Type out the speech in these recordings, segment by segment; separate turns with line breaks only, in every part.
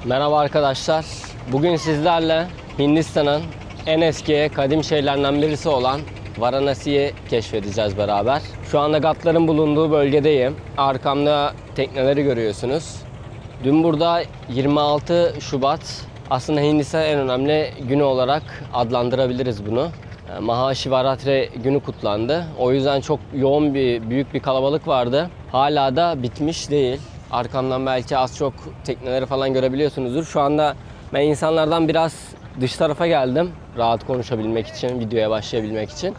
Merhaba arkadaşlar. Bugün sizlerle Hindistan'ın en eski kadim şehirlerinden birisi olan Varanasi'yi keşfedeceğiz beraber. Şu anda Gatların bulunduğu bölgedeyim. Arkamda tekneleri görüyorsunuz. Dün burada 26 Şubat aslında Hindistan'ın en önemli günü olarak adlandırabiliriz bunu. Mahashivaratri günü kutlandı. O yüzden çok yoğun büyük bir kalabalık vardı. Hala da bitmiş değil. Arkamdan belki az çok tekneleri falan görebiliyorsunuzdur. Şu anda ben insanlardan biraz dış tarafa geldim. Rahat konuşabilmek için, videoya başlayabilmek için.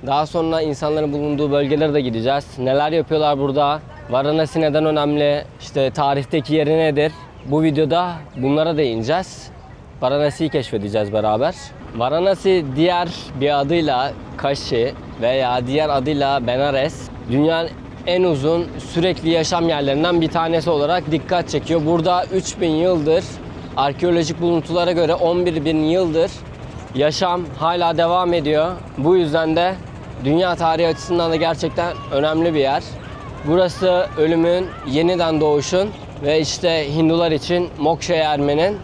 Daha sonra insanların bulunduğu bölgelere de gideceğiz. Neler yapıyorlar burada? Varanasi neden önemli? İşte tarihteki yeri nedir? Bu videoda bunlara değineceğiz. Varanasi'yi keşfedeceğiz beraber. Varanasi diğer bir adıyla Kaşi veya diğer adıyla Benares. Dünyanın en uzun sürekli yaşam yerlerinden bir tanesi olarak dikkat çekiyor. Burada 3000 yıldır arkeolojik buluntulara göre 11.000 yıldır yaşam hala devam ediyor. Bu yüzden de dünya tarihi açısından da gerçekten önemli bir yer. Burası ölümün, yeniden doğuşun ve işte Hindular için moksha'ya ermenin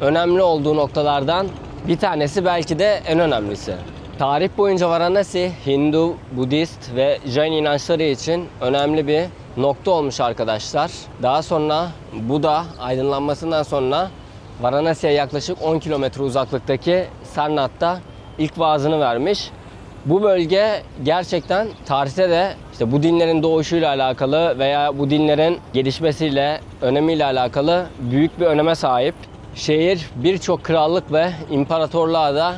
önemli olduğu noktalardan bir tanesi, belki de en önemlisi. Tarih boyunca Varanasi, Hindu, Budist ve Jain inançları için önemli bir nokta olmuş arkadaşlar. Daha sonra Buda aydınlanmasından sonra Varanasi'ye yaklaşık 10 kilometre uzaklıktaki Sarnath'ta ilk vaazını vermiş. Bu bölge gerçekten tarihte de işte bu dinlerin doğuşuyla alakalı veya bu dinlerin gelişmesiyle, önemiyle alakalı büyük bir öneme sahip. Şehir birçok krallık ve imparatorluğa da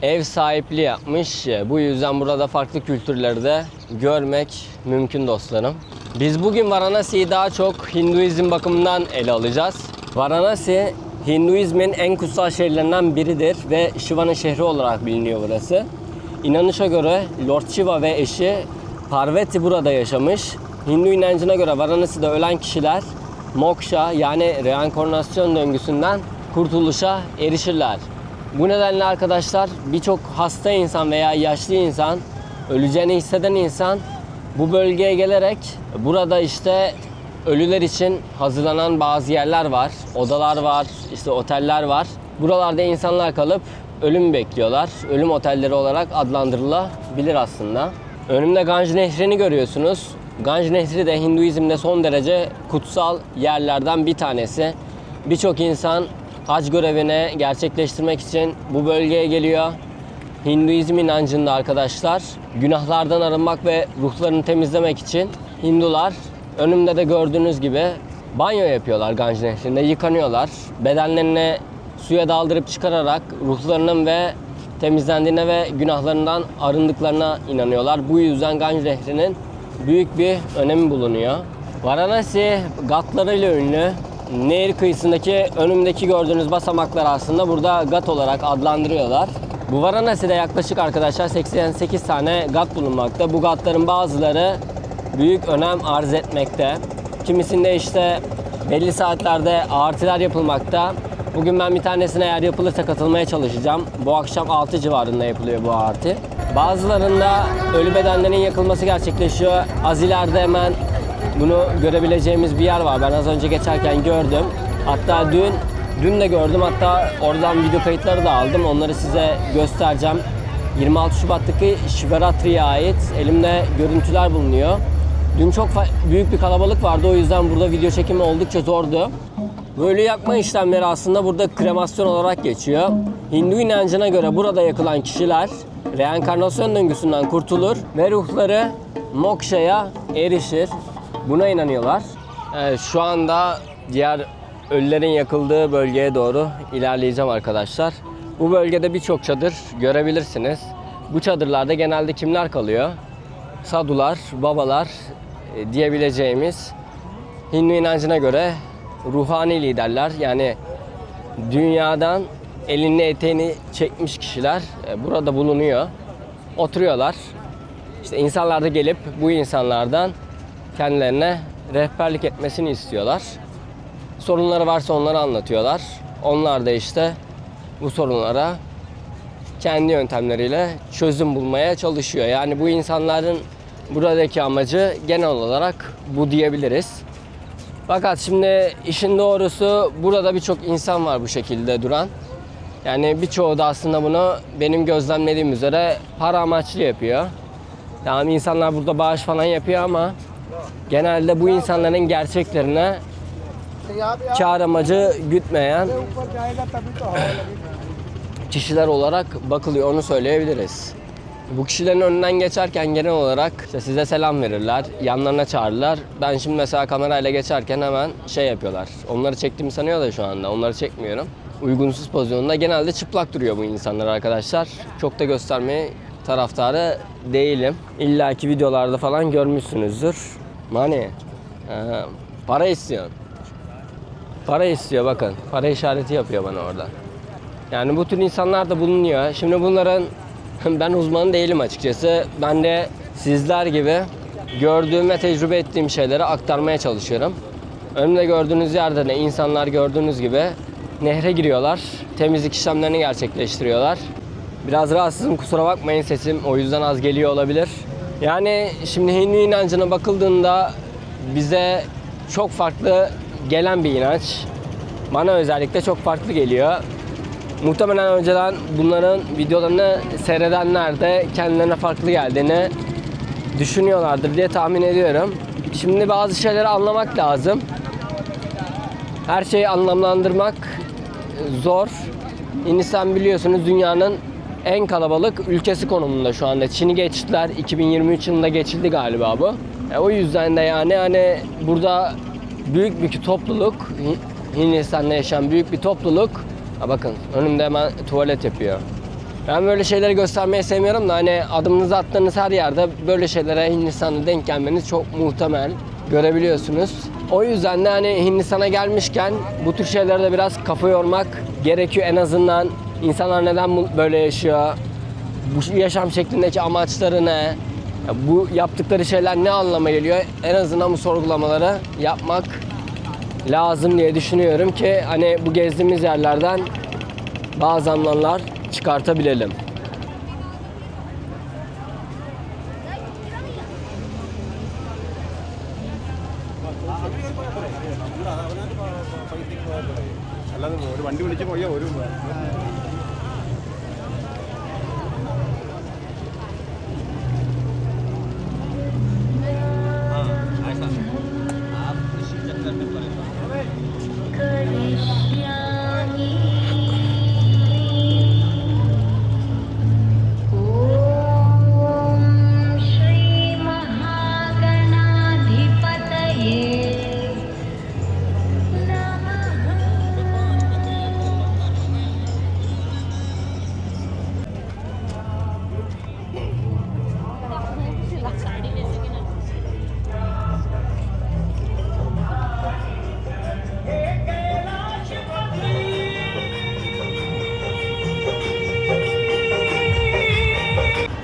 ev sahipliği yapmış. Bu yüzden burada farklı kültürleri de görmek mümkün dostlarım. Biz bugün Varanasi'yi daha çok Hinduizm bakımından ele alacağız. Varanasi, Hinduizmin en kutsal şehirlerinden biridir ve Shiva'nın şehri olarak biliniyor burası. İnanışa göre Lord Shiva ve eşi Parvati burada yaşamış. Hindu inancına göre Varanasi'de ölen kişiler moksha yani reenkarnasyon döngüsünden kurtuluşa erişirler. Bu nedenle arkadaşlar birçok hasta insan veya yaşlı insan, öleceğini hisseden insan bu bölgeye gelerek burada işte ölüler için hazırlanan bazı yerler var. Odalar var, işte oteller var. Buralarda insanlar kalıp ölüm bekliyorlar. Ölüm otelleri olarak adlandırılabilir aslında. Önümde Ganj Nehri'ni görüyorsunuz. Ganj Nehri de Hinduizm'de son derece kutsal yerlerden bir tanesi. Birçok insan hac görevini gerçekleştirmek için bu bölgeye geliyor. Hinduizm inancında arkadaşlar günahlardan arınmak ve ruhlarını temizlemek için Hindular önümde de gördüğünüz gibi banyo yapıyorlar Ganj Nehri'nde, yıkanıyorlar. Bedenlerini suya daldırıp çıkararak ruhlarının ve temizlendiğine ve günahlarından arındıklarına inanıyorlar. Bu yüzden Ganj Nehri'nin büyük bir önemi bulunuyor. Varanasi gatlarıyla ünlü. Nehir kıyısındaki önümdeki gördüğünüz basamaklar aslında burada gat olarak adlandırıyorlar. Bu Varanasi'de yaklaşık arkadaşlar 88 tane gat bulunmakta. Bu gatların bazıları büyük önem arz etmekte. Kimisinde işte belli saatlerde ağartiler yapılmakta. Bugün ben bir tanesine eğer yapılırsa katılmaya çalışacağım. Bu akşam 6 civarında yapılıyor bu ağarti. Bazılarında ölü bedenlerin yakılması gerçekleşiyor. Az ileride hemen bunu görebileceğimiz bir yer var. Ben az önce geçerken gördüm. Hatta dün de gördüm. Hatta oradan video kayıtları da aldım. Onları size göstereceğim. 26 Şubat'taki Shivaratri'ye ait elimde görüntüler bulunuyor. Dün çok büyük bir kalabalık vardı. O yüzden burada video çekimi oldukça zordu. Böyle yakma işlemleri aslında burada kremasyon olarak geçiyor. Hindu inancına göre burada yakılan kişiler reenkarnasyon döngüsünden kurtulur ve ruhları moksha'ya erişir. Buna inanıyorlar. Evet, şu anda diğer ölülerin yakıldığı bölgeye doğru ilerleyeceğim arkadaşlar. Bu bölgede birçok çadır görebilirsiniz. Bu çadırlarda genelde kimler kalıyor? Sadular, babalar diyebileceğimiz Hindu inancına göre ruhani liderler, yani dünyadan elini eteğini çekmiş kişiler burada bulunuyor. Oturuyorlar. İşte insanlar da gelip bu insanlardan kendilerine rehberlik etmesini istiyorlar. Sorunları varsa onları anlatıyorlar. Onlar da işte bu sorunlara kendi yöntemleriyle çözüm bulmaya çalışıyor. Yani bu insanların buradaki amacı genel olarak bu diyebiliriz. Fakat şimdi işin doğrusu burada birçok insan var bu şekilde duran. Yani birçoğu da aslında bunu benim gözlemlediğim üzere para amaçlı yapıyor. Yani insanlar burada bağış falan yapıyor ama genelde bu insanların gerçeklerine kâr amacı gütmeyen kişiler olarak bakılıyor, onu söyleyebiliriz. Bu kişilerin önünden geçerken genel olarak işte size selam verirler, yanlarına çağırırlar. Ben şimdi mesela kamerayla geçerken hemen şey yapıyorlar. Onları çektiğimi sanıyor da şu anda, onları çekmiyorum. Uygunsuz pozisyonda genelde çıplak duruyor bu insanlar arkadaşlar. Çok da göstermeye taraftarı değilim. İlla ki videolarda falan görmüşsünüzdür. Money. Para istiyor. Para istiyor bakın. Para işareti yapıyor bana orada. Yani bu tür insanlar da bulunuyor. Şimdi bunların ben uzmanı değilim açıkçası. Ben de sizler gibi gördüğüm ve tecrübe ettiğim şeyleri aktarmaya çalışıyorum. Önümde gördüğünüz yerde de insanlar gördüğünüz gibi nehre giriyorlar. Temizlik işlemlerini gerçekleştiriyorlar. Biraz rahatsızım, kusura bakmayın, sesim o yüzden az geliyor olabilir. Yani şimdi Hindu inancına bakıldığında bize çok farklı gelen bir inanç. Bana özellikle çok farklı geliyor. Muhtemelen önceden bunların videolarını seyredenler de kendilerine farklı geldiğini düşünüyorlardır diye tahmin ediyorum. Şimdi bazı şeyleri anlamak lazım. Her şeyi anlamlandırmak zor. Hindistan biliyorsunuz dünyanın en kalabalık ülkesi konumunda şu anda. Çin'i geçtiler. 2023 yılında geçildi galiba bu. O yüzden de yani burada büyük bir topluluk, Hindistan'da yaşayan büyük bir topluluk. Bakın önümde hemen tuvalet yapıyor. Ben böyle şeyleri göstermeyi sevmiyorum da hani adımınızı attığınız her yerde böyle şeylere Hindistan'da denk gelmeniz çok muhtemel. Görebiliyorsunuz. O yüzden de hani Hindistan'a gelmişken bu tür şeylerde biraz kafa yormak gerekiyor en azından. İnsanlar neden böyle yaşıyor? Bu yaşam şeklindeki amaçları ne? Bu yaptıkları şeyler ne anlama geliyor? En azından bu sorgulamaları yapmak lazım diye düşünüyorum ki hani bu gezdiğimiz yerlerden bazı anlamlar çıkartabilelim.
ഒരു വണ്ടി വിളിച്ച് പോയ ഒരു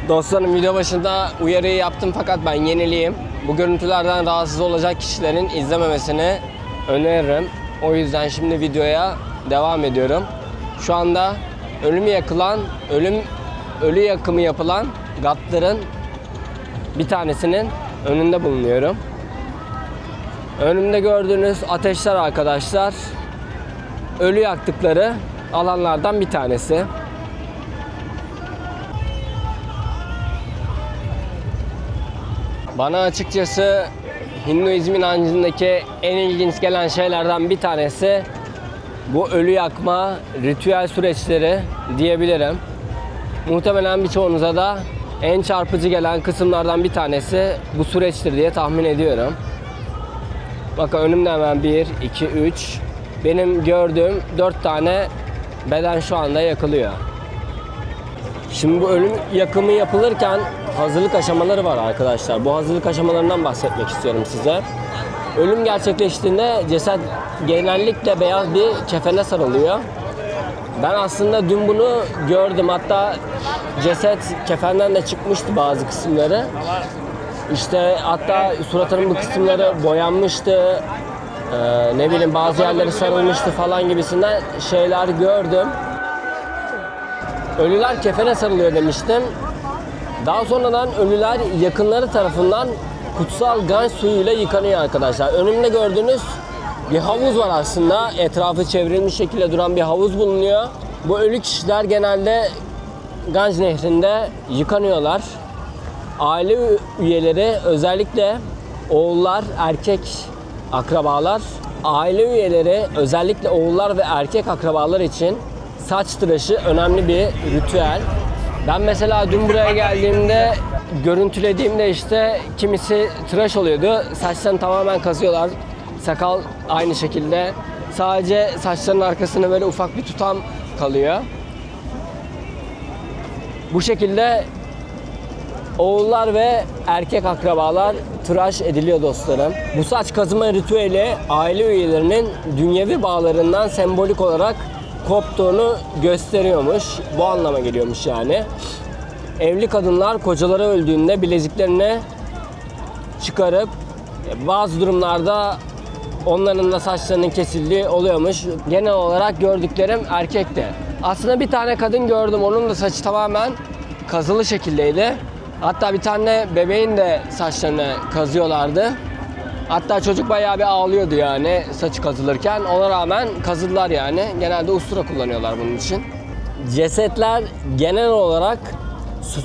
Dostlarım, video başında uyarıyı yaptım fakat ben yeniliyim. Bu görüntülerden rahatsız olacak kişilerin izlememesini öneririm. O yüzden şimdi videoya devam ediyorum. Şu anda ölü yakımı yapılan gatların bir tanesinin önünde bulunuyorum. Önümde gördüğünüz ateşler arkadaşlar, ölü yaktıkları alanlardan bir tanesi. Bana açıkçası Hinduizm inancındaki en ilginç gelen şeylerden bir tanesi bu ölü yakma ritüel süreçleri diyebilirim. Muhtemelen birçoğunuza da en çarpıcı gelen kısımlardan bir tanesi bu süreçtir diye tahmin ediyorum. Bakın önümde hemen 1, 2, 3. Benim gördüğüm 4 tane beden şu anda yakılıyor. Şimdi bu ölüm yakımı yapılırken hazırlık aşamaları var arkadaşlar. Bu hazırlık aşamalarından bahsetmek istiyorum size. Ölüm gerçekleştiğinde ceset genellikle beyaz bir kefene sarılıyor. Ben aslında dün bunu gördüm. Hatta ceset kefenden de çıkmıştı bazı kısımları. İşte hatta suratının bu kısımları boyanmıştı. Ne bileyim bazı yerleri sarılmıştı falan gibisinden şeyler gördüm. Ölüler kefene sarılıyor demiştim. Daha sonradan ölüler yakınları tarafından kutsal Ganj suyuyla yıkanıyor arkadaşlar. Önümde gördüğünüz bir havuz var aslında. Etrafı çevrilmiş şekilde duran bir havuz bulunuyor. Bu ölü kişiler genelde Ganj Nehri'nde yıkanıyorlar. Aile üyeleri, özellikle oğullar, erkek akrabalar, aile üyeleri, özellikle oğullar ve erkek akrabalar için saç tıraşı önemli bir ritüel. Ben mesela dün buraya geldiğimde, görüntülediğimde işte kimisi tıraş oluyordu. Saçlarını tamamen kazıyorlar. Sakal aynı şekilde. Sadece saçlarının arkasına böyle ufak bir tutam kalıyor. Bu şekilde oğullar ve erkek akrabalar tıraş ediliyor dostlarım. Bu saç kazıma ritüeli aile üyelerinin dünyevi bağlarından sembolik olarak koptuğunu gösteriyormuş. Bu anlama geliyormuş yani. Evli kadınlar kocaları öldüğünde bileziklerini çıkarıp bazı durumlarda onların da saçlarının kesildiği oluyormuş. Genel olarak gördüklerim erkekti. Aslında bir tane kadın gördüm. Onun da saçı tamamen kazılı şekildeydi. Hatta bir tane bebeğin de saçlarını kazıyorlardı. Hatta çocuk bayağı bir ağlıyordu yani saçı kazılırken. Ona rağmen kazıdılar yani. Genelde ustura kullanıyorlar bunun için. Cesetler genel olarak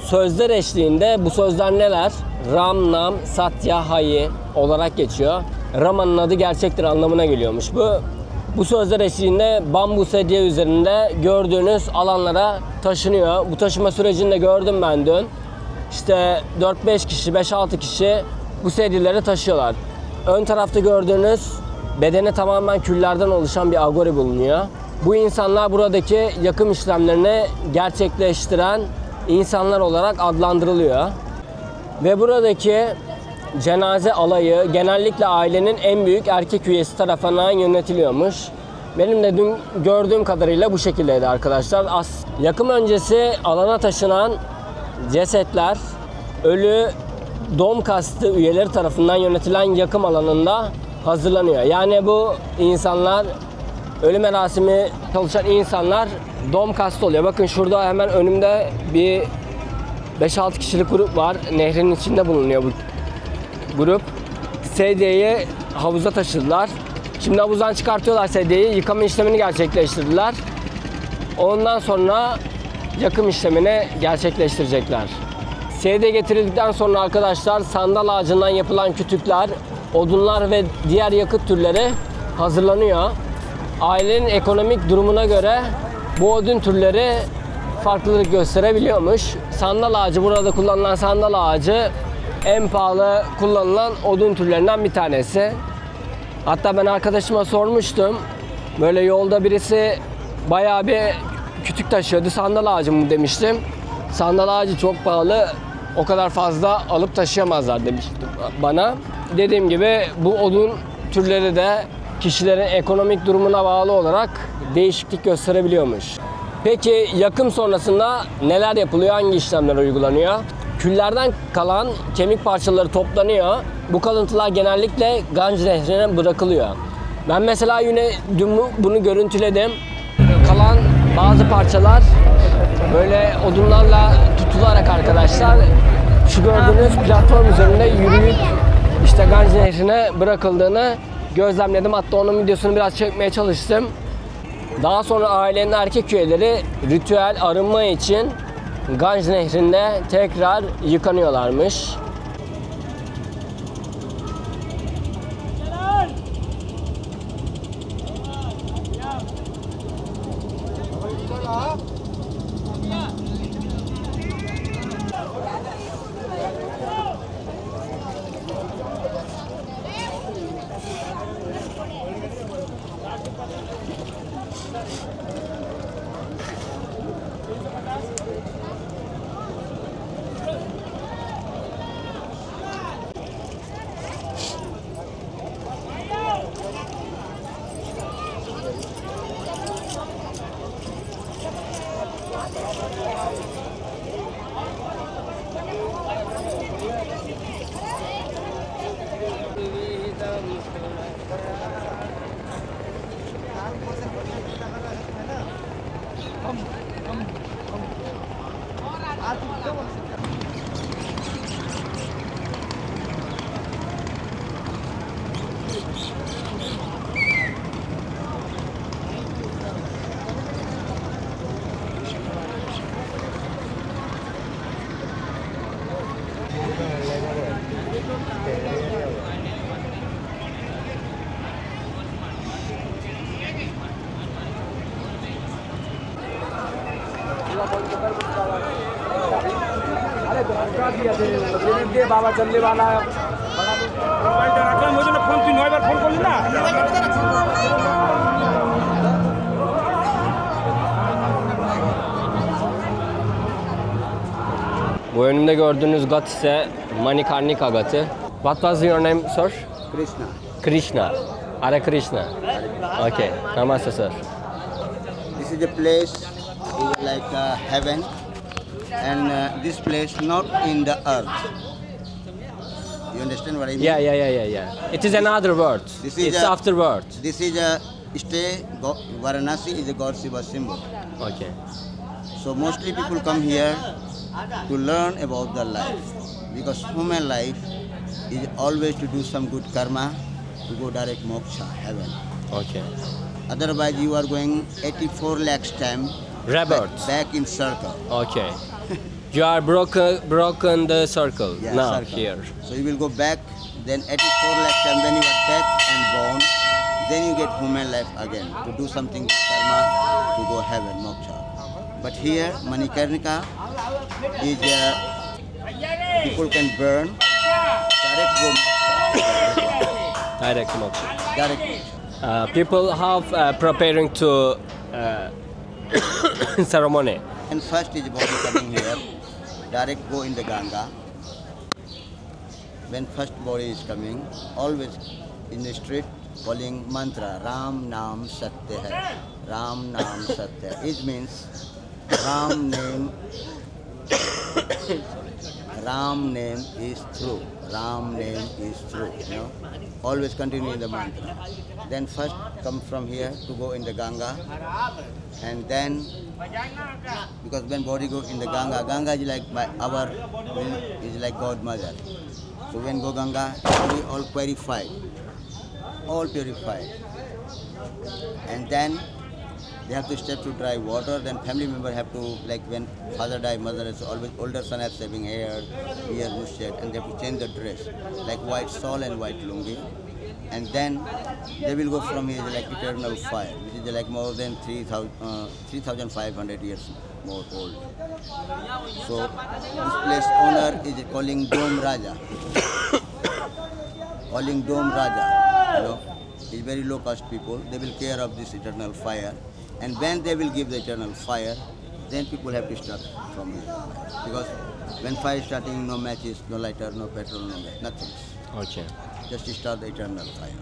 sözler eşliğinde, bu sözler neler? Ram, Nam, Satya, Hayi olarak geçiyor. Rama'nın adı gerçektir anlamına geliyormuş bu. Bu sözler eşliğinde bambu sedye üzerinde gördüğünüz alanlara taşınıyor. Bu taşıma sürecinde gördüm ben dün. İşte 4-5 kişi, 5-6 kişi bu sedyeleri taşıyorlar. Ön tarafta gördüğünüz bedeni tamamen küllerden oluşan bir agori bulunuyor. Bu insanlar buradaki yakım işlemlerini gerçekleştiren insanlar olarak adlandırılıyor. Ve buradaki cenaze alayı genellikle ailenin en büyük erkek üyesi tarafından yönetiliyormuş. Benim de dün gördüğüm kadarıyla bu şekildeydi arkadaşlar. Yakım öncesi alana taşınan cesetler ölü doğum kastı üyeleri tarafından yönetilen yakım alanında hazırlanıyor. Yani bu insanlar, ölü merasimi çalışan insanlar doğum kastı oluyor. Bakın şurada hemen önümde bir 5-6 kişilik grup var. Nehrin içinde bulunuyor bu grup. Sedyeyi havuza taşıdılar. Şimdi havuzdan çıkartıyorlar sedyeyi. Yıkama işlemini gerçekleştirdiler. Ondan sonra yakım işlemini gerçekleştirecekler. Sedye getirildikten sonra arkadaşlar sandal ağacından yapılan kütükler, odunlar ve diğer yakıt türleri hazırlanıyor. Ailenin ekonomik durumuna göre bu odun türleri farklılık gösterebiliyormuş. Sandal ağacı, burada kullanılan sandal ağacı en pahalı kullanılan odun türlerinden bir tanesi. Hatta ben arkadaşıma sormuştum. Böyle yolda birisi bayağı bir kütük taşıyordu. Sandal ağacı mı demiştim. Sandal ağacı çok pahalı. O kadar fazla alıp taşıyamazlar demişti bana. Dediğim gibi bu odun türleri de kişilerin ekonomik durumuna bağlı olarak değişiklik gösterebiliyormuş. Peki yakım sonrasında neler yapılıyor? Hangi işlemler uygulanıyor? Küllerden kalan kemik parçaları toplanıyor. Bu kalıntılar genellikle Ganj Nehri'ne bırakılıyor. Ben mesela yine dün bunu görüntüledim. Kalan bazı parçalar böyle odunlarla tutularak arkadaşlar şu gördüğünüz platform üzerinde yürüyüp işte Ganj Nehri'ne bırakıldığını gözlemledim. Hatta onun videosunu biraz çekmeye çalıştım. Daha sonra ailenin erkek üyeleri ritüel arınma için Ganj Nehri'nde tekrar yıkanıyorlarmış.
बाबा चलने वाला मुझे ना फोन 3 बार फोन कर ना
Bu önünde gördüğünüz gat ise Manikarnika gatı. What was your name, sir?
Krishna.
Krishna. Hare Krishna. Okay. Namaste, sir.
This is a place is like heaven, and this place not in the earth. You understand what I mean?
Yeah. It is another world.
This is
It's
a-
afterward.
This is a stay. Varanasi is a God Shiva symbol.
Okay.
So mostly people come here to learn about the life, because human life is always to do some good karma to go direct moksha, heaven.
Okay.
Otherwise, you are going 84 lakhs time
Rebirth.
back in circle.
Okay. You are broken the circle
Yeah,
now
circle.
here.
So you will go back, then 84 lakh time when you are dead and born, then you get human life again to do something with karma to go heaven, moksha. But here, Manikarnika is people can burn, direct go moksha.
Direct moksha.
Direct moksha.
People have preparing to ceremony.
And first is body coming here, direct go in the Ganga. When first body is coming, always in the street calling mantra, Ram Naam Satya Hai, Ram Naam Satya. It means Ram name is true. Ram name is true. You know, always continue the mantra. Then first come from here to go in the Ganga, and then because when body go in the Ganga, Ganga is like our is like godmother. So when go Ganga, we all purified, and then they have to step to dry water. Then family member have to, like when father die, mother is always older son have shaving hair, ear, mustache, and they have to change the dress, like white shawl and white lungi. And then they will go from here like eternal fire, which is like more than 3,500 years more old. So this place owner is calling Dome Raja. Calling Dome Raja, you know, is very low caste people. They will care of this eternal fire. And when they will give the eternal fire, then people have to start from here. Because when fire is starting, no matches, no lighter, no petrol, no gas, nothing.
Okay.
Just to start the eternal fire.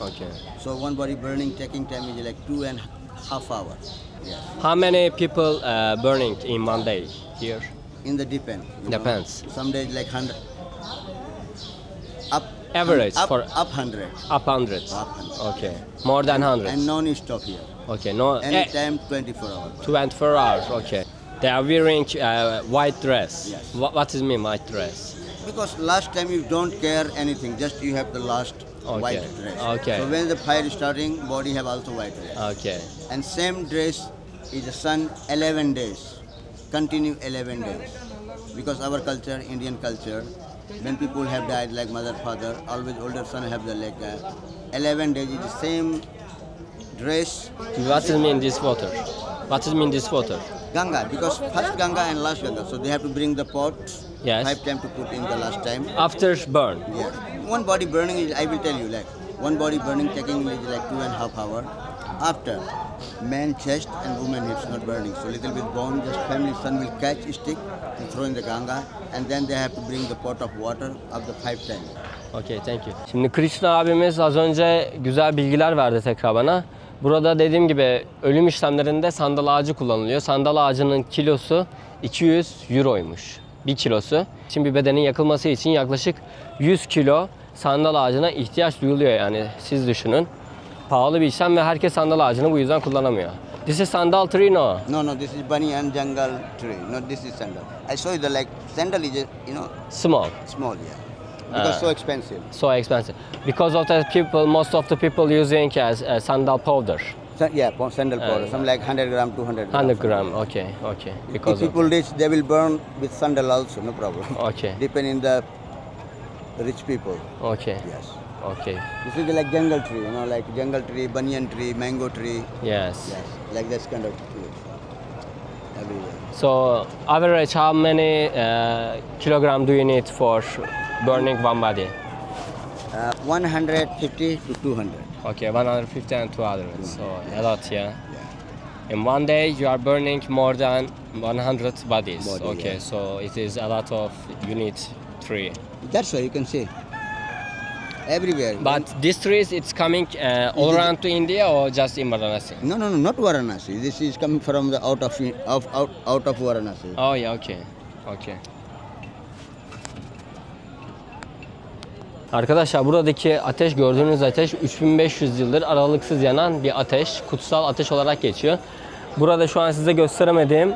Okay.
So one body burning taking time is like 2.5 hours. Yes.
How many people burning in one day here?
In the depend. you know.
Depends.
Some days like 100. Up.
Average
up,
for
up 100.
up hundreds.
Up 100.
Okay. More than hundreds.
And non-stop here.
Okay. No.
Anytime 24 hours.
24 hours. Okay. They are wearing white dress.
Yes.
What is mean white dress?
Because last time you don't care anything, just you have the last white dress.
Okay.
So when the fire is starting, body have also white dress.
Okay.
And same dress is the sun 11 days, continue 11 days. Because our culture, Indian culture, when people have died like mother, father, always older son have the like 11 days is the same dress.
What does mean this water? What does mean this water?
Ganga, because first Ganga and last Ganga, so they have to bring the pot.
Yes.
5 times to put in the last time.
After burn.
Yeah. One body burning is, I will tell you, like one body burning taking is like 2.5 hours. After, man chest and woman hips not burning. So little bit bone, just family son will catch a stick and throw in the Ganga, and then they have to bring the pot of water up the 5 times.
Okay, thank you. Şimdi Krishna abimiz az önce güzel bilgiler verdi tekrar bana. Burada dediğim gibi ölüm işlemlerinde sandal ağacı kullanılıyor. Sandal ağacının kilosu 200 euroymuş. 1 kilosu. Şimdi bir bedenin yakılması için yaklaşık 100 kilo sandal ağacına ihtiyaç duyuluyor, yani siz düşünün. Pahalı bir işlem ve herkes sandal ağacını bu yüzden kullanamıyor. This is sandal tree, no?
No, this is banyan jungle tree. No, this is sandal. I saw you the like sandal is
Small.
small, yeah. Because so expensive.
So expensive. Because of that, most of the people using as sandal powder.
Yeah, sandal powder. Some like 100 gram, 200 gram.
100 gram. Okay.
If
Because of
people rich, they will burn with sandal also, no problem.
Okay.
Depending the rich people.
Okay.
Yes.
Okay.
This is like jungle tree, you know, like jungle tree, banyan tree, mango tree.
Yes.
Yes, like this kind of tree. Everywhere.
So average how many kilogram do you need for burning one body?
150 to 200.
Okay, 150 and 200. So a lot, yeah.
Yeah.
In one day you are burning more than 100 bodies.
Body,
Okay,
yeah.
so it is a lot of unit tree.
That's why you can see everywhere.
But these trees, it's coming all around to India or just in Varanasi?
No, not Varanasi. This is coming from the out of Varanasi.
Oh yeah, okay. Okay. Arkadaşlar buradaki ateş, gördüğünüz ateş 3500 yıldır aralıksız yanan bir ateş. Kutsal ateş olarak geçiyor. Burada şu an size gösteremediğim,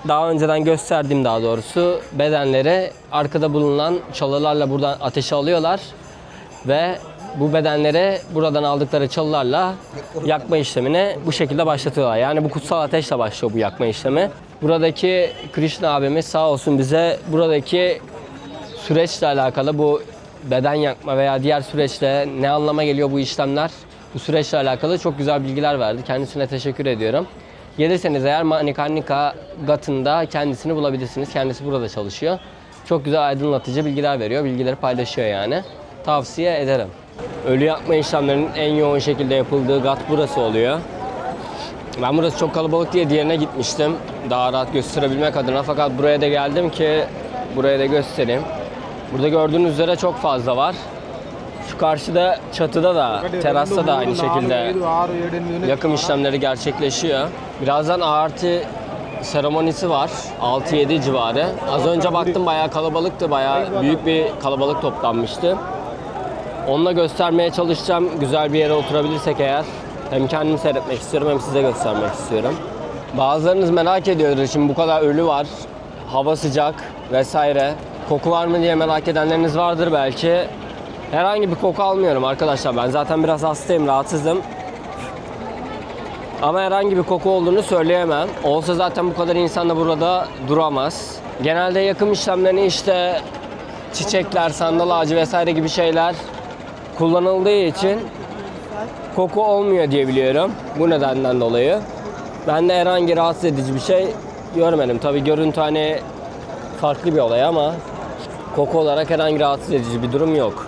daha önceden gösterdiğim daha doğrusu bedenleri arkada bulunan çalılarla buradan ateşe alıyorlar. Ve bu bedenleri buradan aldıkları çalılarla yakma işlemine bu şekilde başlatıyorlar. Yani bu kutsal ateşle başlıyor bu yakma işlemi. Buradaki Krishna abimiz sağ olsun bize buradaki süreçle alakalı, bu beden yakma veya diğer süreçle ne anlama geliyor bu işlemler, bu süreçle alakalı çok güzel bilgiler verdi. Kendisine teşekkür ediyorum. Gelirseniz eğer Manikarnika Ghat'ında kendisini bulabilirsiniz. Kendisi burada çalışıyor. Çok güzel aydınlatıcı bilgiler veriyor. Bilgileri paylaşıyor yani. Tavsiye ederim. Ölü yakma işlemlerinin en yoğun şekilde yapıldığı Ghat burası oluyor. Ben burası çok kalabalık diye diğerine gitmiştim. Daha rahat gösterebilmek adına. Fakat buraya da geldim ki buraya da göstereyim. Burada gördüğünüz üzere çok fazla var. Şu karşıda çatıda da, terasta da aynı şekilde yakım işlemleri gerçekleşiyor. Birazdan ağartı seremonisi var. 6-7 civarı. Az önce baktım bayağı kalabalıktı. Bayağı büyük bir kalabalık toplanmıştı. Onunla göstermeye çalışacağım. Güzel bir yere oturabilirsek eğer. Hem kendim seyretmek istiyorum hem size göstermek istiyorum. Bazılarınız merak ediyordur. Şimdi bu kadar ölü var. Hava sıcak vesaire. Koku var mı diye merak edenleriniz vardır belki. Herhangi bir koku almıyorum arkadaşlar. Ben zaten biraz hastayım, rahatsızım. Ama herhangi bir koku olduğunu söyleyemem. Olsa zaten bu kadar insan da burada duramaz. Genelde yakım işlemlerini işte çiçekler, sandal ağacı vesaire gibi şeyler kullanıldığı için koku olmuyor diye biliyorum. Bu nedenden dolayı. Ben de herhangi rahatsız edici bir şey görmedim. Tabii görüntü hani farklı bir olay ama koku olarak herhangi rahatsız edici bir durum yok.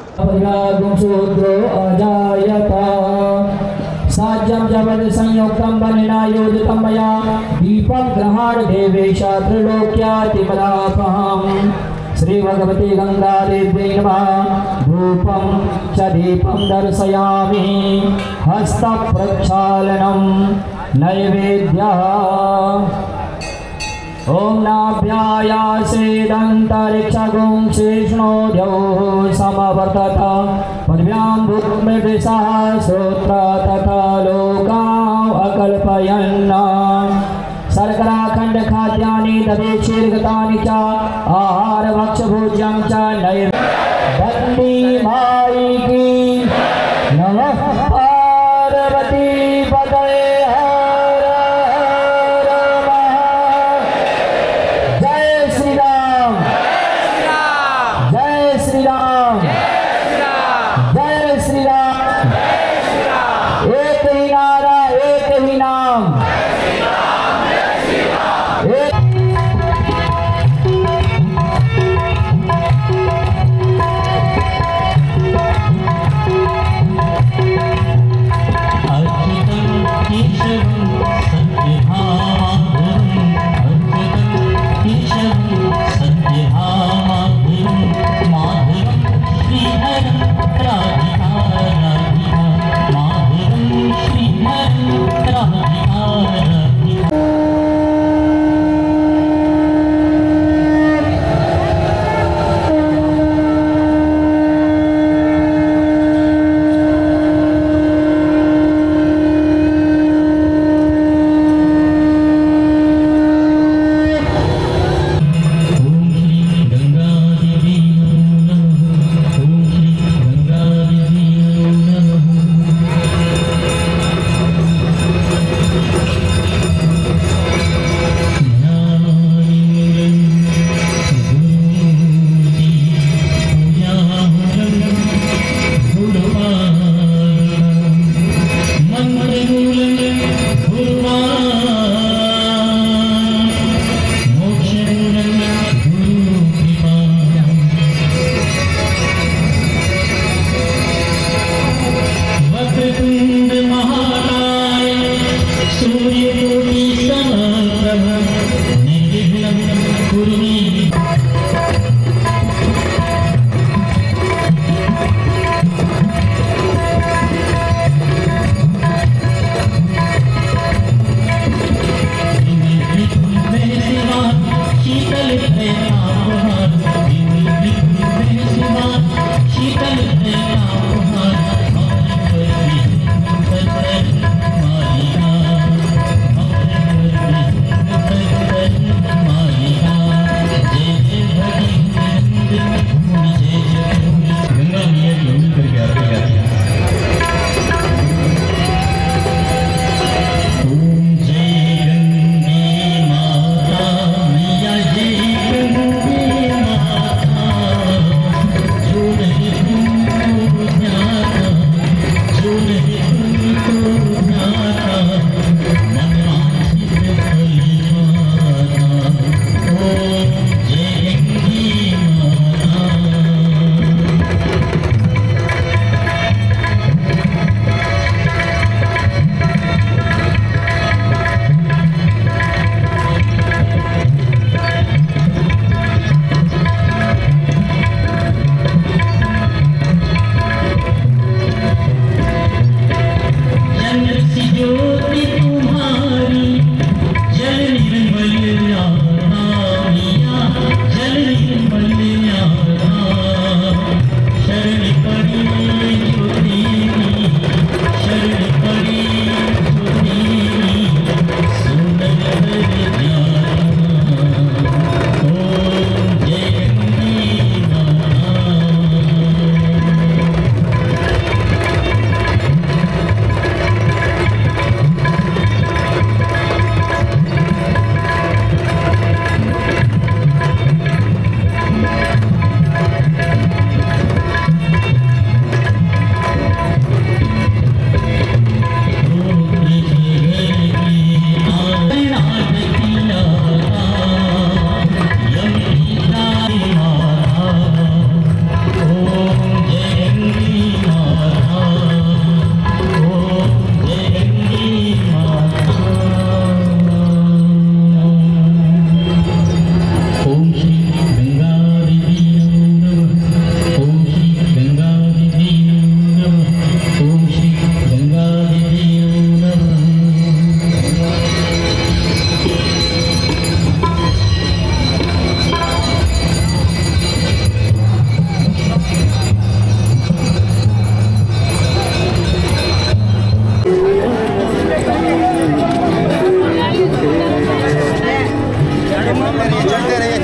Sajjam jabad sanyuktam banina yojitam maya deepak grahad devesha trilokya timarapaham Sri Bhagavati Ganga Devi Namah Dhupam cha deepam darsayami hasta prakshalanam naivedya Om Nabhyaya Sedantarikshagum Shishnodyo Samavartata Padvyam Bhukmedisa Sutra Tata Lokam Akalpayanna Sarkara Khand Khadyani Dabe Shirgatani Cha Ahara Vaksha Bhujyam Cha Nair Bandi Mai Ki Namah Parvati Padaya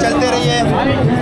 चलते रहिए